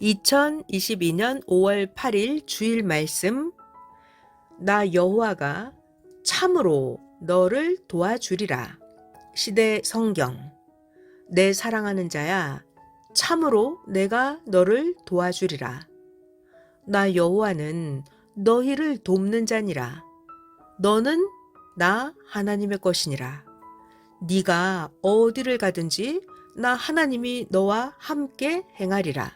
2022년 5월 8일 주일 말씀. 나 여호와가 참으로 너를 도와주리라. 시대 성경. 내 사랑하는 자야, 참으로 내가 너를 도와주리라. 나 여호와는 너희를 돕는 자니라. 너는 나 하나님의 것이니라. 네가 어디를 가든지 나 하나님이 너와 함께 행하리라.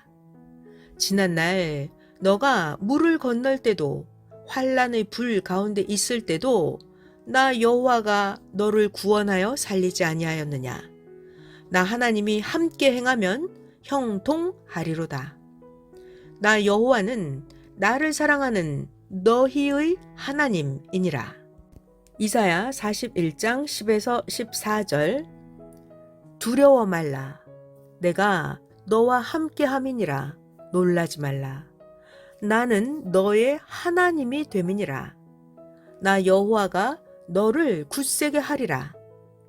지난날 너가 물을 건널 때도 환란의 불 가운데 있을 때도 나 여호와가 너를 구원하여 살리지 아니하였느냐. 나 하나님이 함께 행하면 형통하리로다. 나 여호와는 나를 사랑하는 너희의 하나님이니라. 이사야 41장 10에서 14절. 두려워 말라. 내가 너와 함께 함이니라. 놀라지 말라. 나는 너의 하나님이 됨이니라. 나 여호와가 너를 굳세게 하리라.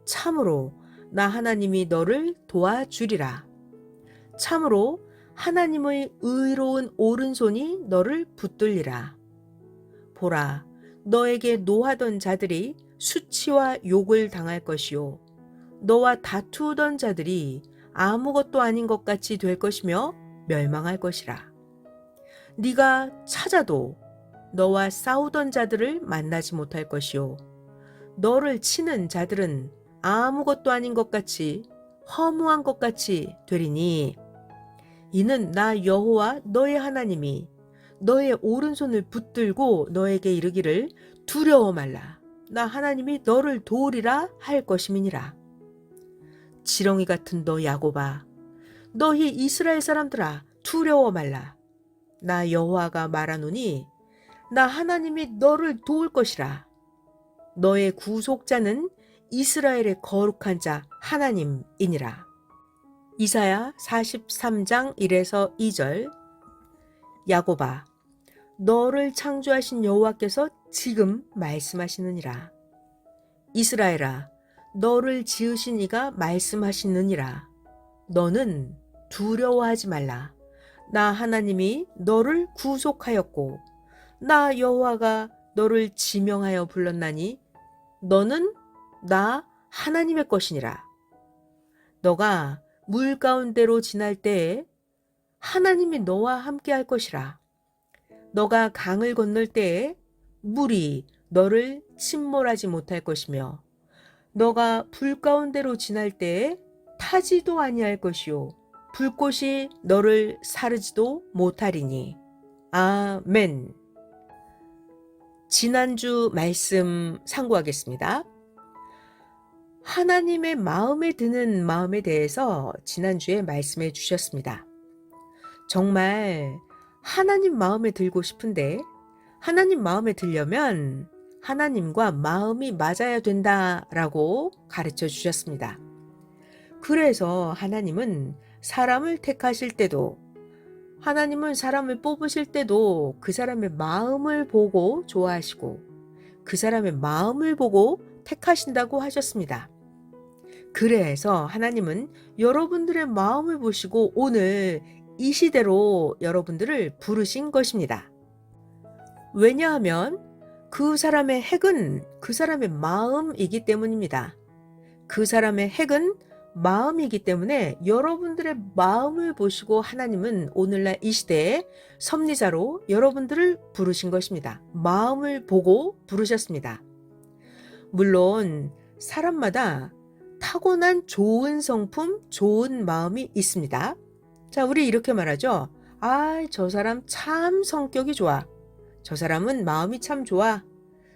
참으로 나 하나님이 너를 도와주리라. 참으로 하나님의 의로운 오른손이 너를 붙들리라. 보라, 너에게 노하던 자들이 수치와 욕을 당할 것이요, 너와 다투던 자들이 아무것도 아닌 것 같이 될 것이며 멸망할 것이라. 네가 찾아도 너와 싸우던 자들을 만나지 못할 것이요, 너를 치는 자들은 아무것도 아닌 것 같이 허무한 것 같이 되리니, 이는 나 여호와 너의 하나님이 너의 오른손을 붙들고 너에게 이르기를 두려워 말라. 나 하나님이 너를 도우리라 할 것임이니라. 지렁이 같은 너 야곱아, 너희 이스라엘 사람들아, 두려워 말라. 나 여호와가 말하노니 나 하나님이 너를 도울 것이라. 너의 구속자는 이스라엘의 거룩한 자 하나님이니라. 이사야 43장 1에서 2절. 야곱아, 너를 창조하신 여호와께서 지금 말씀하시느니라. 이스라엘아, 너를 지으신 이가 말씀하시느니라. 너는 두려워하지 말라. 나 하나님이 너를 구속하였고 나 여호와가 너를 지명하여 불렀나니 너는 나 하나님의 것이니라. 너가 물 가운데로 지날 때에 하나님이 너와 함께 할 것이라. 너가 강을 건널 때에 물이 너를 침몰하지 못할 것이며, 너가 불 가운데로 지날 때에 타지도 아니할 것이요, 불꽃이 너를 사르지도 못하리니. 아멘. 지난주 말씀 상고하겠습니다. 하나님의 마음에 드는 마음에 대해서 지난주에 말씀해 주셨습니다. 정말 하나님 마음에 들고 싶은데, 하나님 마음에 들려면 하나님과 마음이 맞아야 된다라고 가르쳐 주셨습니다. 그래서 하나님은 사람을 택하실 때도, 하나님은 사람을 뽑으실 때도 그 사람의 마음을 보고 좋아하시고 그 사람의 마음을 보고 택하신다고 하셨습니다. 그래서 하나님은 여러분들의 마음을 보시고 오늘 이 시대로 여러분들을 부르신 것입니다. 왜냐하면 그 사람의 핵은 그 사람의 마음이기 때문입니다. 그 사람의 핵은 마음이기 때문에 여러분들의 마음을 보시고 하나님은 오늘날 이 시대에 섭리자로 여러분들을 부르신 것입니다. 마음을 보고 부르셨습니다. 물론 사람마다 타고난 좋은 성품, 좋은 마음이 있습니다. 자, 우리 이렇게 말하죠. 아, 저 사람 참 성격이 좋아. 저 사람은 마음이 참 좋아.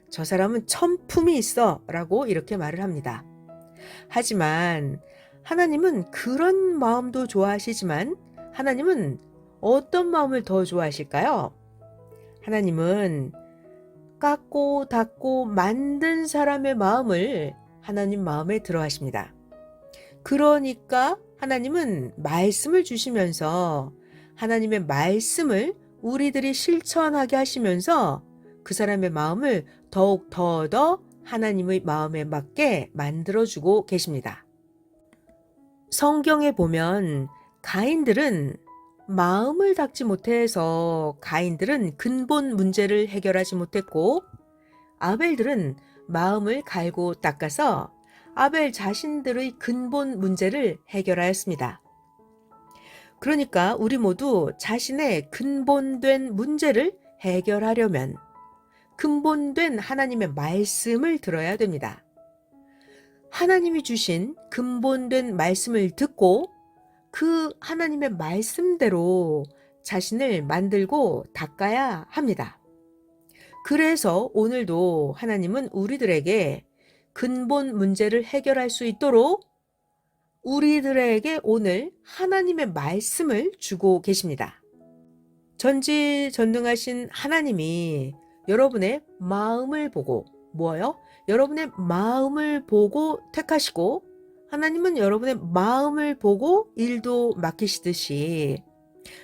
저 사람은 천품이 있어. 라고 이렇게 말을 합니다. 하지만 하나님은 그런 마음도 좋아하시지만 하나님은 어떤 마음을 더 좋아하실까요? 하나님은 깎고 닦고 만든 사람의 마음을 하나님 마음에 들어 하십니다. 그러니까 하나님은 말씀을 주시면서 하나님의 말씀을 우리들이 실천하게 하시면서 그 사람의 마음을 더욱 더 하나님의 마음에 맞게 만들어주고 계십니다. 성경에 보면 가인들은 마음을 닦지 못해서 가인들은 근본 문제를 해결하지 못했고, 아벨들은 마음을 갈고 닦아서 아벨 자신들의 근본 문제를 해결하였습니다. 그러니까 우리 모두 자신의 근본된 문제를 해결하려면 근본된 하나님의 말씀을 들어야 됩니다. 하나님이 주신 근본된 말씀을 듣고 그 하나님의 말씀대로 자신을 만들고 닦아야 합니다. 그래서 오늘도 하나님은 우리들에게 근본 문제를 해결할 수 있도록 우리들에게 오늘 하나님의 말씀을 주고 계십니다. 전지전능하신 하나님이 여러분의 마음을 보고 뭐요? 여러분의 마음을 보고 택하시고 하나님은 여러분의 마음을 보고 일도 맡기시듯이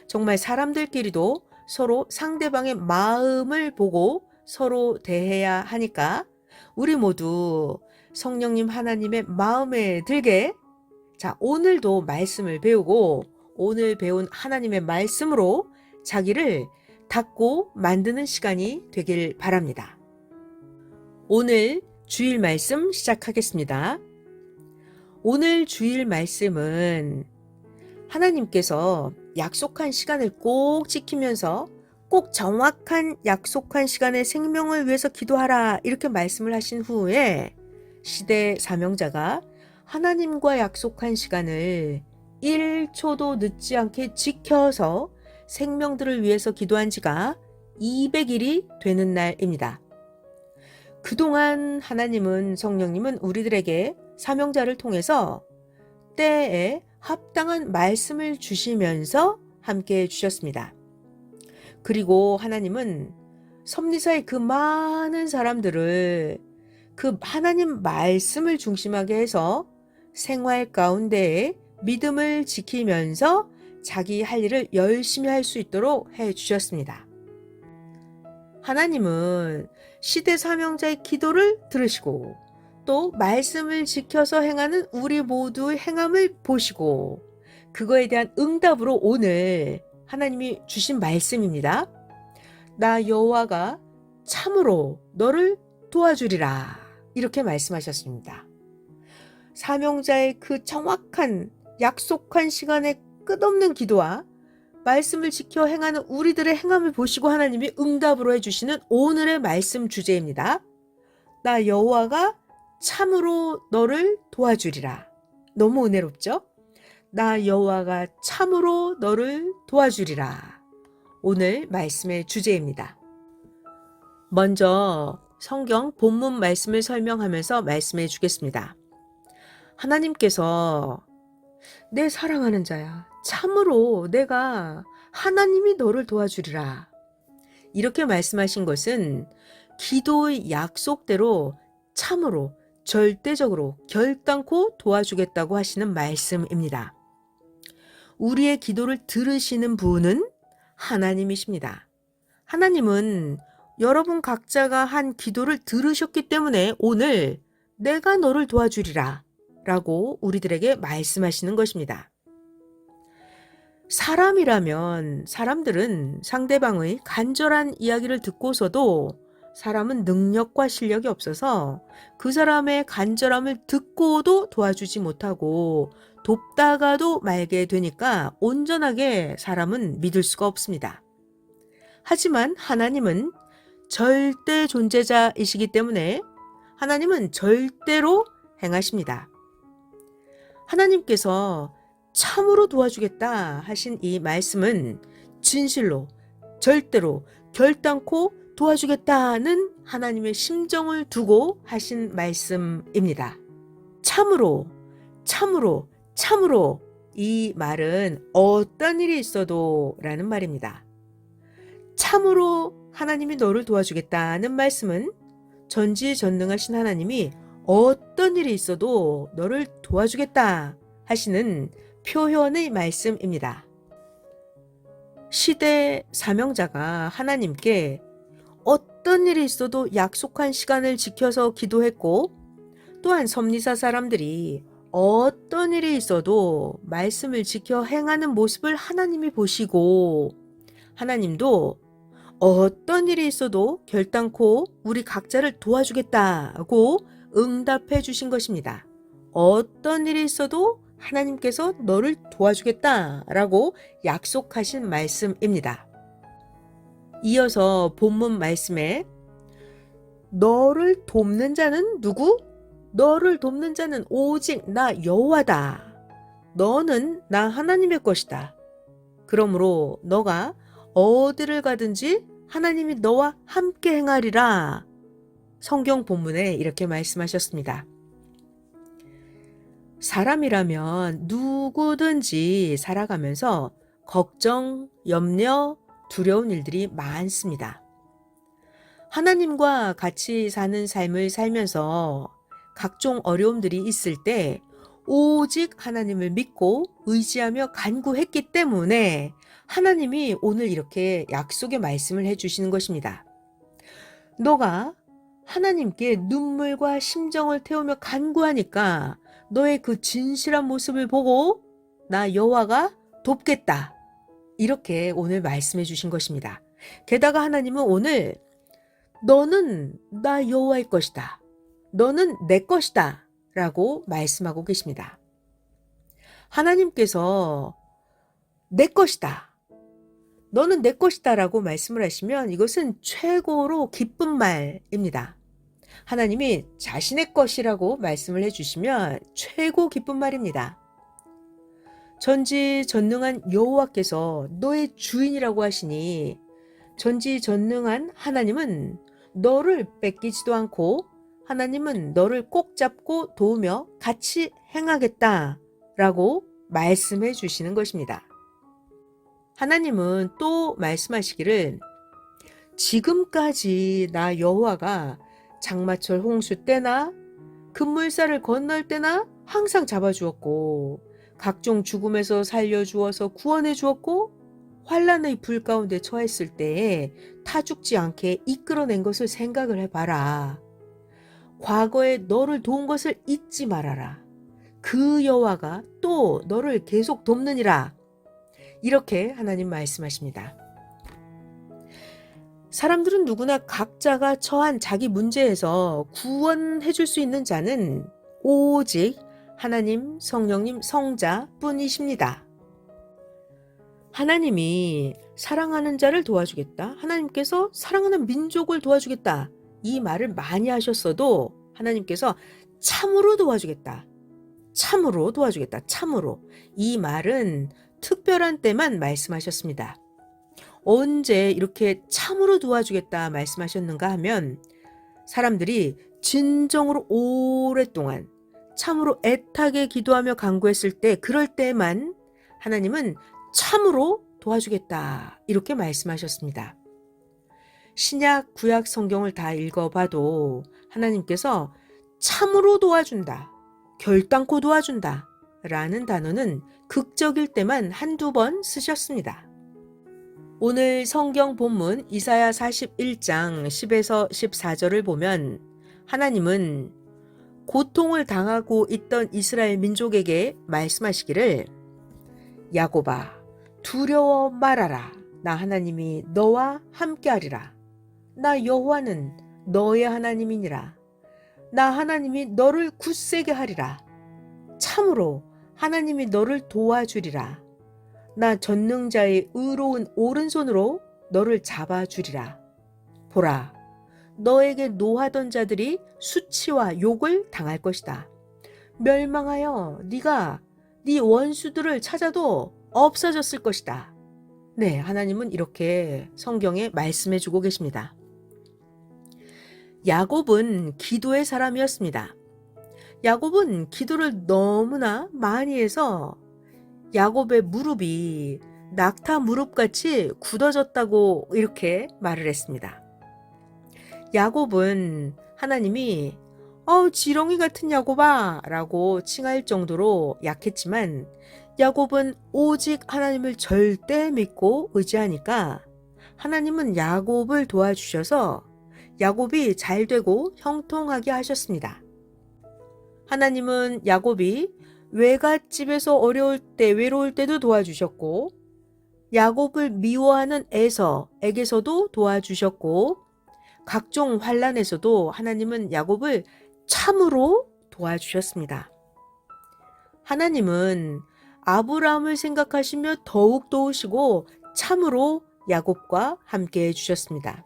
정말 사람들끼리도 서로 상대방의 마음을 보고 서로 대해야 하니까 우리 모두 성령님 하나님의 마음에 들게 자, 오늘도 말씀을 배우고 오늘 배운 하나님의 말씀으로 자기를 닦고 만드는 시간이 되길 바랍니다. 오늘 주일 말씀 시작하겠습니다. 오늘 주일 말씀은 하나님께서 약속한 시간을 꼭 지키면서 꼭 정확한 약속한 시간에 생명을 위해서 기도하라 이렇게 말씀을 하신 후에 시대 사명자가 하나님과 약속한 시간을 1초도 늦지 않게 지켜서 생명들을 위해서 기도한 지가 200일이 되는 날입니다. 그동안 하나님은 성령님은 우리들에게 사명자를 통해서 때에 합당한 말씀을 주시면서 함께 해주셨습니다. 그리고 하나님은 섭리사의 그 많은 사람들을 그 하나님 말씀을 중심하게 해서 생활 가운데에 믿음을 지키면서 자기 할 일을 열심히 할 수 있도록 해주셨습니다. 하나님은 시대 사명자의 기도를 들으시고 또 말씀을 지켜서 행하는 우리 모두의 행함을 보시고 그거에 대한 응답으로 오늘 하나님이 주신 말씀입니다. 나 여호와가 참으로 너를 도와주리라 이렇게 말씀하셨습니다. 사명자의 그 정확한 약속한 시간에 끝없는 기도와 말씀을 지켜 행하는 우리들의 행함을 보시고 하나님이 응답으로 해주시는 오늘의 말씀 주제입니다. 나 여호와가 참으로 너를 도와주리라. 너무 은혜롭죠? 나 여호와가 참으로 너를 도와주리라. 오늘 말씀의 주제입니다. 먼저 성경 본문 말씀을 설명하면서 말씀해 주겠습니다. 하나님께서 내 사랑하는 자야. 참으로 내가 하나님이 너를 도와주리라. 이렇게 말씀하신 것은 기도의 약속대로 참으로 절대적으로 결단코 도와주겠다고 하시는 말씀입니다. 우리의 기도를 들으시는 분은 하나님이십니다. 하나님은 여러분 각자가 한 기도를 들으셨기 때문에 오늘 내가 너를 도와주리라 라고 우리들에게 말씀하시는 것입니다. 사람이라면 사람들은 상대방의 간절한 이야기를 듣고서도 사람은 능력과 실력이 없어서 그 사람의 간절함을 듣고도 도와주지 못하고 돕다가도 말게 되니까 온전하게 사람은 믿을 수가 없습니다. 하지만 하나님은 절대 존재자이시기 때문에 하나님은 절대로 행하십니다. 하나님께서 참으로 도와주겠다 하신 이 말씀은 진실로 절대로 결단코 도와주겠다는 하나님의 심정을 두고 하신 말씀입니다. 참으로 참으로 참으로 이 말은 어떤 일이 있어도 라는 말입니다. 참으로 하나님이 너를 도와주겠다는 말씀은 전지전능하신 하나님이 어떤 일이 있어도 너를 도와주겠다 하시는 표현의 말씀입니다. 시대 사명자가 하나님께 어떤 일이 있어도 약속한 시간을 지켜서 기도했고 또한 섭리사 사람들이 어떤 일이 있어도 말씀을 지켜 행하는 모습을 하나님이 보시고 하나님도 어떤 일이 있어도 결단코 우리 각자를 도와주겠다고 응답해 주신 것입니다. 어떤 일이 있어도 하나님께서 너를 도와주겠다라고 약속하신 말씀입니다. 이어서 본문 말씀에 너를 돕는 자는 누구? 너를 돕는 자는 오직 나 여호와다. 너는 나 하나님의 것이다. 그러므로 너가 어디를 가든지 하나님이 너와 함께 행하리라. 성경 본문에 이렇게 말씀하셨습니다. 사람이라면 누구든지 살아가면서 걱정, 염려, 두려운 일들이 많습니다. 하나님과 같이 사는 삶을 살면서 각종 어려움들이 있을 때 오직 하나님을 믿고 의지하며 간구했기 때문에 하나님이 오늘 이렇게 약속의 말씀을 해주시는 것입니다. 너가 하나님께 눈물과 심정을 태우며 간구하니까 너의 그 진실한 모습을 보고 나 여호와가 돕겠다. 이렇게 오늘 말씀해 주신 것입니다. 게다가 하나님은 오늘 너는 나 여호와의 것이다. 너는 내 것이다. 라고 말씀하고 계십니다. 하나님께서 내 것이다. 너는 내 것이다 라고 말씀을 하시면 이것은 최고로 기쁜 말입니다. 하나님이 자신의 것이라고 말씀을 해주시면 최고 기쁜 말입니다. 전지전능한 여호와께서 너의 주인이라고 하시니 전지전능한 하나님은 너를 뺏기지도 않고 하나님은 너를 꼭 잡고 도우며 같이 행하겠다라고 말씀해 주시는 것입니다. 하나님은 또 말씀하시기를 지금까지 나 여호와가 장마철 홍수 때나 급물살을 건널 때나 항상 잡아주었고 각종 죽음에서 살려주어서 구원해 주었고 환란의 불 가운데 처했을 때에 타 죽지 않게 이끌어낸 것을 생각을 해봐라. 과거에 너를 도운 것을 잊지 말아라. 그 여호와가 또 너를 계속 돕느니라. 이렇게 하나님 말씀하십니다. 사람들은 누구나 각자가 처한 자기 문제에서 구원해 줄 수 있는 자는 오직 하나님, 성령님, 성자뿐이십니다. 하나님이 사랑하는 자를 도와주겠다. 하나님께서 사랑하는 민족을 도와주겠다. 이 말을 많이 하셨어도 하나님께서 참으로 도와주겠다. 참으로 도와주겠다. 참으로. 이 말은 특별한 때만 말씀하셨습니다. 언제 이렇게 참으로 도와주겠다 말씀하셨는가 하면 사람들이 진정으로 오랫동안 참으로 애타게 기도하며 간구했을 때 그럴 때만 하나님은 참으로 도와주겠다 이렇게 말씀하셨습니다. 신약 구약 성경을 다 읽어봐도 하나님께서 참으로 도와준다, 결단코 도와준다 라는 단어는 극적일 때만 한두 번 쓰셨습니다. 오늘 성경 본문 이사야 41장 10에서 14절을 보면 하나님은 고통을 당하고 있던 이스라엘 민족에게 말씀하시기를 야곱아 두려워 말아라. 나 하나님이 너와 함께하리라. 나 여호와는 너의 하나님이니라. 나 하나님이 너를 굳세게 하리라. 참으로 하나님이 너를 도와주리라. 나 전능자의 의로운 오른손으로 너를 잡아주리라. 보라, 너에게 노하던 자들이 수치와 욕을 당할 것이다. 멸망하여 네가 네 원수들을 찾아도 없어졌을 것이다. 네, 하나님은 이렇게 성경에 말씀해 주고 계십니다. 야곱은 기도의 사람이었습니다. 야곱은 기도를 너무나 많이 해서 야곱의 무릎이 낙타 무릎같이 굳어졌다고 이렇게 말을 했습니다. 야곱은 하나님이 지렁이 같은 야곱아 라고 칭할 정도로 약했지만 야곱은 오직 하나님을 절대 믿고 의지하니까 하나님은 야곱을 도와주셔서 야곱이 잘 되고 형통하게 하셨습니다. 하나님은 야곱이 외갓집에서 어려울 때, 외로울 때도 도와주셨고, 야곱을 미워하는 에서에게서도 도와주셨고, 각종 환난에서도 하나님은 야곱을 참으로 도와주셨습니다. 하나님은 아브라함을 생각하시며 더욱 도우시고 참으로 야곱과 함께 해주셨습니다.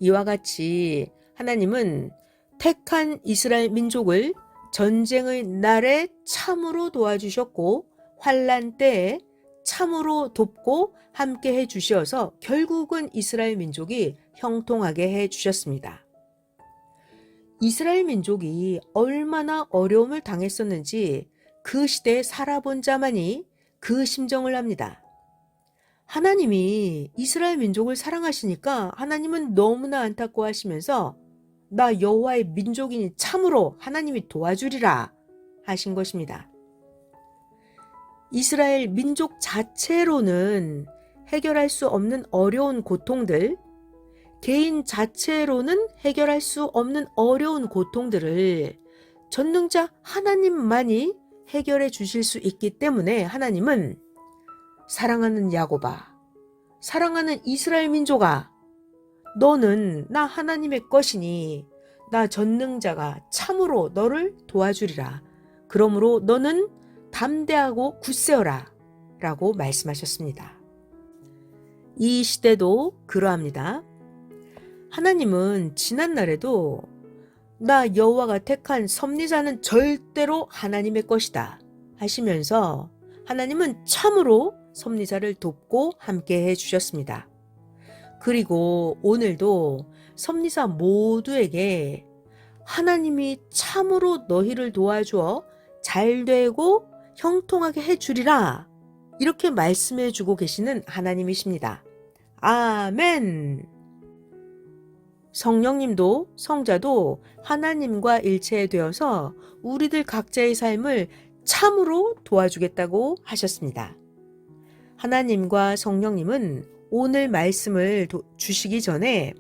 이와 같이 하나님은 택한 이스라엘 민족을 전쟁의 날에 참으로 도와주셨고 환난 때에 참으로 돕고 함께 해주셔서 결국은 이스라엘 민족이 형통하게 해주셨습니다. 이스라엘 민족이 얼마나 어려움을 당했었는지 그 시대에 살아본 자만이 그 심정을 합니다. 하나님이 이스라엘 민족을 사랑하시니까 하나님은 너무나 안타까워하시면서 나 여호와의 민족이니 참으로 하나님이 도와주리라 하신 것입니다. 이스라엘 민족 자체로는 해결할 수 없는 어려운 고통들, 개인 자체로는 해결할 수 없는 어려운 고통들을 전능자 하나님만이 해결해 주실 수 있기 때문에 하나님은 사랑하는 야곱아, 사랑하는 이스라엘 민족아, 너는 나 하나님의 것이니 나 전능자가 참으로 너를 도와주리라. 그러므로 너는 담대하고 굳세어라 라고 말씀하셨습니다. 이 시대도 그러합니다. 하나님은 지난날에도 나 여호와가 택한 섭리자는 절대로 하나님의 것이다 하시면서 하나님은 참으로 섭리자를 돕고 함께 해주셨습니다. 그리고 오늘도 섭리자 모두에게 하나님이 참으로 너희를 도와주어 잘되고 형통하게 해주리라 이렇게 말씀해 주고 계시는 하나님이십니다. 아멘. 성령님도 성자도 하나님과 일체되어서 우리들 각자의 삶을 참으로 도와주겠다고 하셨습니다. 하나님과 성령님은 오늘 말씀을 주시기 전에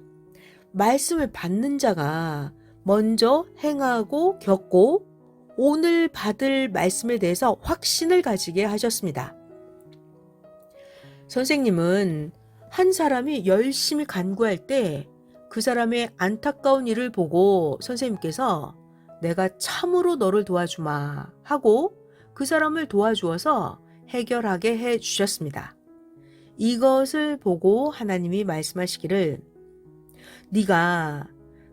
말씀을 받는 자가 먼저 행하고 겪고 오늘 받을 말씀에 대해서 확신을 가지게 하셨습니다. 선생님은 한 사람이 열심히 간구할 때 그 사람의 안타까운 일을 보고 선생님께서 내가 참으로 너를 도와주마 하고 그 사람을 도와주어서 해결하게 해 주셨습니다. 이것을 보고 하나님이 말씀하시기를 네가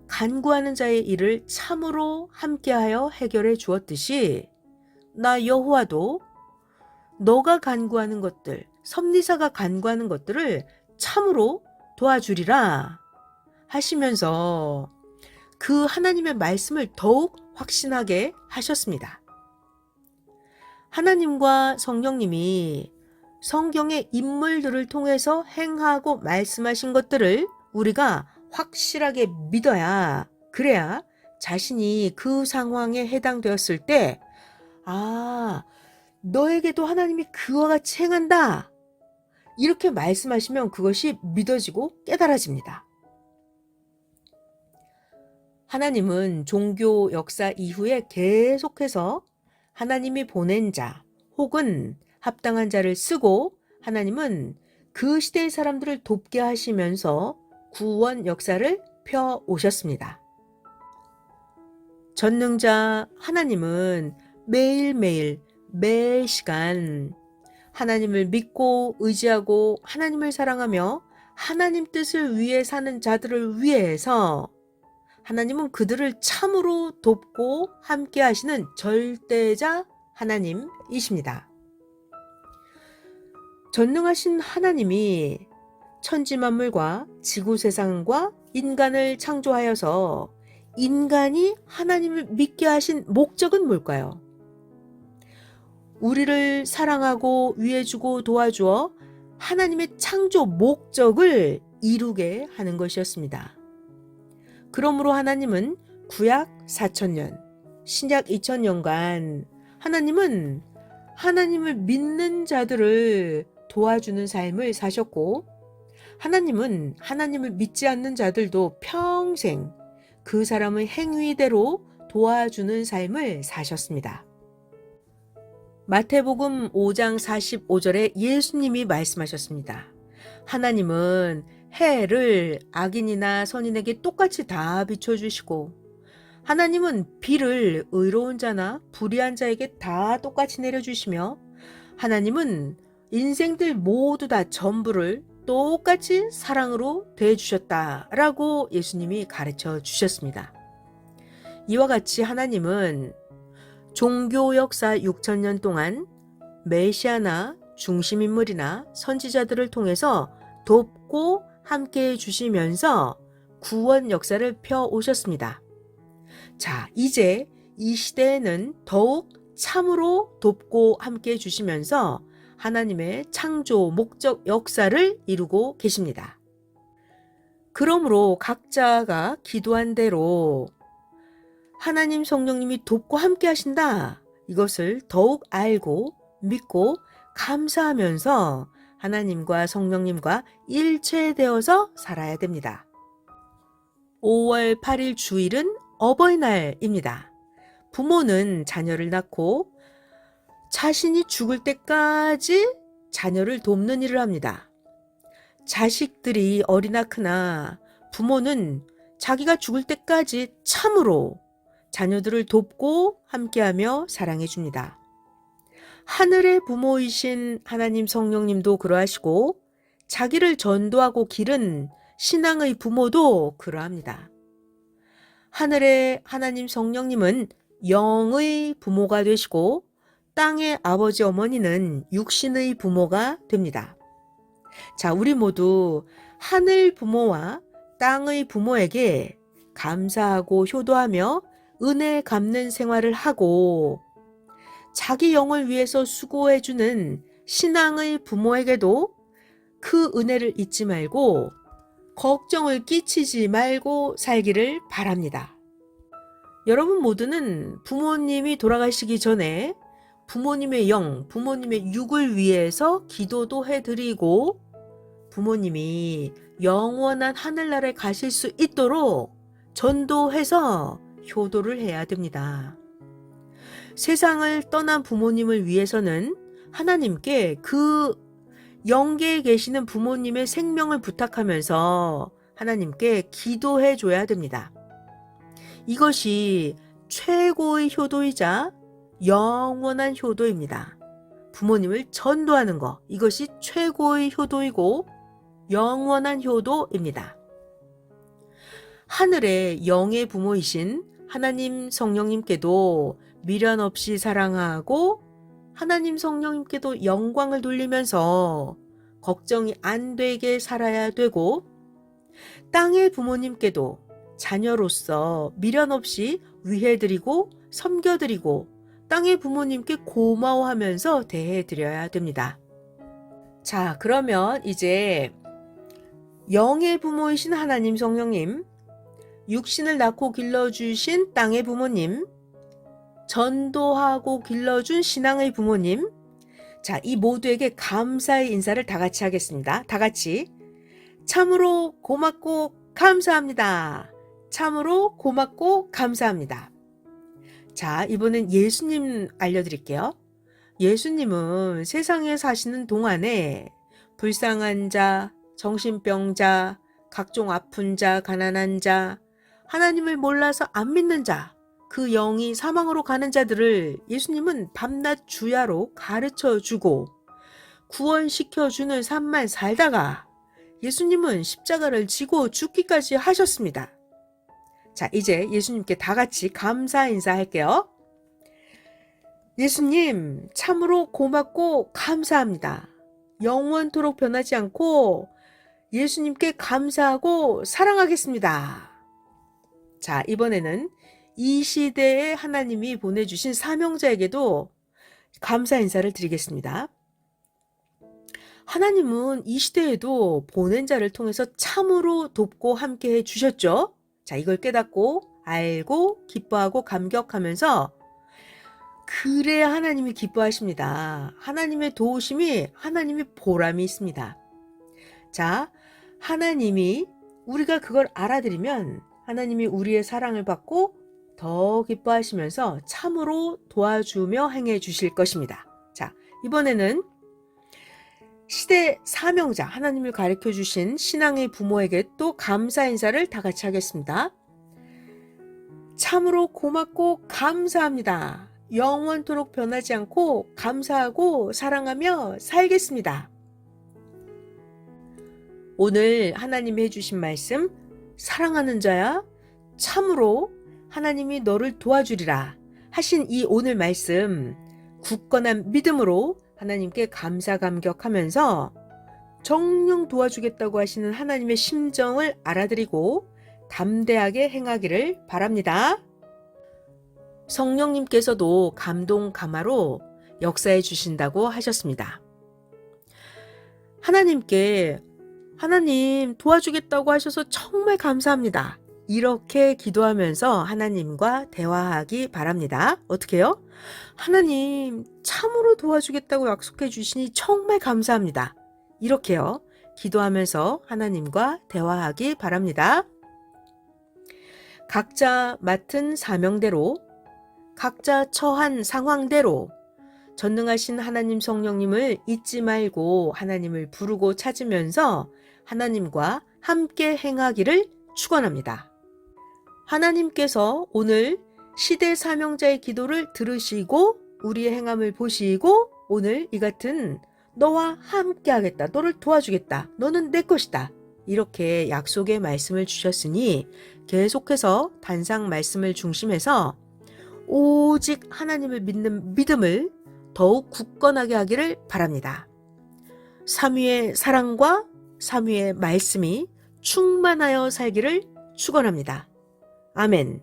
간구하는 자의 일을 참으로 함께하여 해결해 주었듯이 나 여호와도 너가 간구하는 것들, 섭리자가 간구하는 것들을 참으로 도와주리라 하시면서 그 하나님의 말씀을 더욱 확신하게 하셨습니다. 하나님과 성령님이 성경의 인물들을 통해서 행하고 말씀하신 것들을 우리가 확실하게 믿어야, 그래야 자신이 그 상황에 해당되었을 때 너에게도 하나님이 그와 같이 행한다 이렇게 말씀하시면 그것이 믿어지고 깨달아집니다. 하나님은 종교 역사 이후에 계속해서 하나님이 보낸 자 혹은 합당한 자를 쓰고 하나님은 그 시대의 사람들을 돕게 하시면서 구원 역사를 펴 오셨습니다. 전능자 하나님은 매일매일 매 시간 하나님을 믿고 의지하고 하나님을 사랑하며 하나님 뜻을 위해 사는 자들을 위해서 하나님은 그들을 참으로 돕고 함께 하시는 절대자 하나님이십니다. 전능하신 하나님이 천지만물과 지구세상과 인간을 창조하여서 인간이 하나님을 믿게 하신 목적은 뭘까요? 우리를 사랑하고 위해주고 도와주어 하나님의 창조 목적을 이루게 하는 것이었습니다. 그러므로 하나님은 구약 4,000년, 신약 2,000년간 하나님은 하나님을 믿는 자들을 도와주는 삶을 사셨고 하나님은 하나님을 믿지 않는 자들도 평생 그 사람의 행위대로 도와주는 삶을 사셨습니다. 마태복음 5장 45절에 예수님이 말씀하셨습니다. 하나님은 해를 악인이나 선인에게 똑같이 다 비춰주시고 하나님은 비를 의로운 자나 불의한 자에게 다 똑같이 내려주시며 하나님은 인생들 모두 다 전부를 똑같이 사랑으로 대해주셨다라고 예수님이 가르쳐 주셨습니다. 이와 같이 하나님은 종교 역사 6,000년 동안 메시아나 중심인물이나 선지자들을 통해서 돕고 함께해 주시면서 구원 역사를 펴오셨습니다. 자, 이제 이 시대에는 더욱 참으로 돕고 함께해 주시면서 하나님의 창조 목적 역사를 이루고 계십니다. 그러므로 각자가 기도한 대로 하나님 성령님이 돕고 함께 하신다. 이것을 더욱 알고 믿고 감사하면서 하나님과 성령님과 일체되어서 살아야 됩니다. 5월 8일 주일은 어버이날입니다. 부모는 자녀를 낳고 자신이 죽을 때까지 자녀를 돕는 일을 합니다. 자식들이 어리나 크나 부모는 자기가 죽을 때까지 참으로 자녀들을 돕고 함께하며 사랑해 줍니다. 하늘의 부모이신 하나님 성령님도 그러하시고 자기를 전도하고 기른 신앙의 부모도 그러합니다. 하늘의 하나님 성령님은 영의 부모가 되시고 땅의 아버지 어머니는 육신의 부모가 됩니다. 자, 우리 모두 하늘 부모와 땅의 부모에게 감사하고 효도하며 은혜 갚는 생활을 하고 자기 영을 위해서 수고해주는 신앙의 부모에게도 그 은혜를 잊지 말고 걱정을 끼치지 말고 살기를 바랍니다. 여러분 모두는 부모님이 돌아가시기 전에 부모님의 영, 부모님의 육을 위해서 기도도 해드리고 부모님이 영원한 하늘나라에 가실 수 있도록 전도해서 효도를 해야 됩니다. 세상을 떠난 부모님을 위해서는 하나님께 그 영계에 계시는 부모님의 생명을 부탁하면서 하나님께 기도해 줘야 됩니다. 이것이 최고의 효도이자 영원한 효도입니다. 부모님을 전도하는 것, 이것이 최고의 효도이고 영원한 효도입니다. 하늘의 영의 부모이신 하나님 성령님께도 미련 없이 사랑하고 하나님 성령님께도 영광을 돌리면서 걱정이 안 되게 살아야 되고 땅의 부모님께도 자녀로서 미련 없이 위해드리고 섬겨드리고 땅의 부모님께 고마워하면서 대해드려야 됩니다. 자, 그러면 이제 영의 부모이신 하나님 성령님, 육신을 낳고 길러주신 땅의 부모님, 전도하고 길러준 신앙의 부모님, 자, 이 모두에게 감사의 인사를 다 같이 하겠습니다. 다 같이 참으로 고맙고 감사합니다. 참으로 고맙고 감사합니다. 자, 이번엔 예수님 알려드릴게요. 예수님은 세상에 사시는 동안에 불쌍한 자, 정신병자, 각종 아픈 자, 가난한 자, 하나님을 몰라서 안 믿는 자, 그 영이 사망으로 가는 자들을 예수님은 밤낮 주야로 가르쳐 주고 구원시켜 주는 삶만 살다가 예수님은 십자가를 지고 죽기까지 하셨습니다. 자, 이제 예수님께 다 같이 감사 인사할게요. 예수님, 참으로 고맙고 감사합니다. 영원토록 변하지 않고 예수님께 감사하고 사랑하겠습니다. 자, 이번에는 이 시대에 하나님이 보내주신 사명자에게도 감사 인사를 드리겠습니다. 하나님은 이 시대에도 보낸 자를 통해서 참으로 돕고 함께 해주셨죠. 자, 이걸 깨닫고 알고 기뻐하고 감격하면서 그래야 하나님이 기뻐하십니다. 하나님의 도우심이 하나님의 보람이 있습니다. 자, 하나님이 우리가 그걸 알아들이면 하나님이 우리의 사랑을 받고 더 기뻐하시면서 참으로 도와주며 행해 주실 것입니다. 자, 이번에는 시대 사명자, 하나님을 가르쳐 주신 신앙의 부모에게 또 감사 인사를 다 같이 하겠습니다. 참으로 고맙고 감사합니다. 영원토록 변하지 않고 감사하고 사랑하며 살겠습니다. 오늘 하나님이 해주신 말씀, 사랑하는 자야 참으로 하나님이 너를 도와주리라 하신 이 오늘 말씀, 굳건한 믿음으로 하나님께 감사 감격하면서 정녕 도와주겠다고 하시는 하나님의 심정을 알아들이고 담대하게 행하기를 바랍니다. 성령님께서도 감동 감화로 역사해 주신다고 하셨습니다. 하나님께 하나님 도와주겠다고 하셔서 정말 감사합니다. 이렇게 기도하면서 하나님과 대화하기 바랍니다. 어떻게 해요? 하나님 참으로 도와주겠다고 약속해 주시니 정말 감사합니다. 이렇게요. 기도하면서 하나님과 대화하기 바랍니다. 각자 맡은 사명대로, 각자 처한 상황대로 전능하신 하나님 성령님을 잊지 말고 하나님을 부르고 찾으면서 하나님과 함께 행하기를 축원합니다. 하나님께서 오늘 시대 사명자의 기도를 들으시고 우리의 행함을 보시고 오늘 이 같은 너와 함께 하겠다, 너를 도와주겠다, 너는 내 것이다, 이렇게 약속의 말씀을 주셨으니 계속해서 단상 말씀을 중심해서 오직 하나님을 믿는 믿음을 더욱 굳건하게 하기를 바랍니다. 삼위의 사랑과 삼위의 말씀이 충만하여 살기를 축원합니다. 아멘.